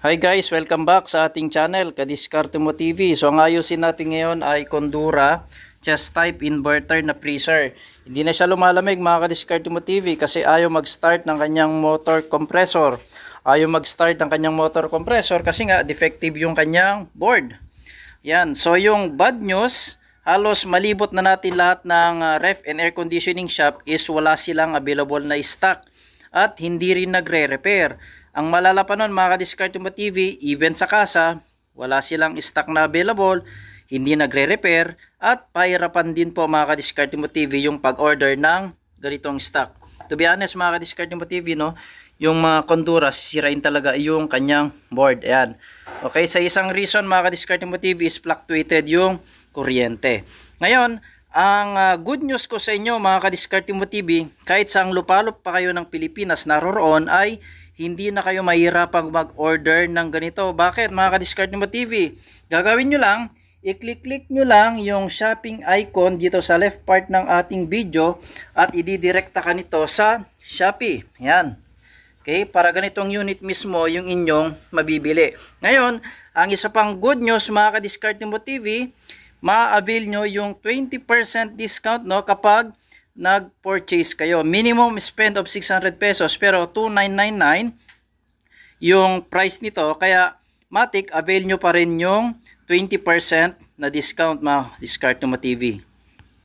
Hi guys, welcome back sa ating channel, Kadiskarte Mo TV. So ang ayusin natin ngayon ay Condura chest type inverter na freezer. Hindi na siya lumalamig mga Kadiskarte Mo TV kasi ayaw mag-start ng kanyang motor compressor. Ayaw mag-start ng kanyang motor compressor kasi nga defective yung kanyang board. Yan, so yung bad news, halos malibot na natin lahat ng ref and air conditioning shop is wala silang available na stock at hindi rin nagre-repair. Ang malala pa nun mga Kadiskarte Mo TV, even sa kasa, wala silang stock na available, hindi nagre-repair, at pahirapan din po mga Kadiskarte Mo TV yung pag-order ng ganitong stock. To be honest mga Kadiskarte Mo TV, no, yung mga Condura, sisirain talaga yung kanyang board. Ayan. Okay, sa isang reason mga Kadiskarte Mo TV is fluctuated yung kuryente. Ngayon, ang good news ko sa inyo mga Kadiskarte Mo TV, kahit saang lupalop pa kayo ng Pilipinas naroroon ay hindi na kayo mahirapang mag-order ng ganito. Bakit mga Kadiskarte Mo TV? Gagawin nyo lang, i-click nyo lang yung shopping icon dito sa left part ng ating video at ididirekta ka nito sa Shopee. Yan. Okay, para ganitong unit mismo yung inyong mabibili. Ngayon, ang isa pang good news mga Kadiskarte Mo TV, ma-avail nyo yung 20% discount no kapag nag-purchase kayo. Minimum spend of 600 pesos pero 2,999 yung price nito. Kaya matik avail nyo pa rin yung 20% na discount mga Kadiskarte Mo TV.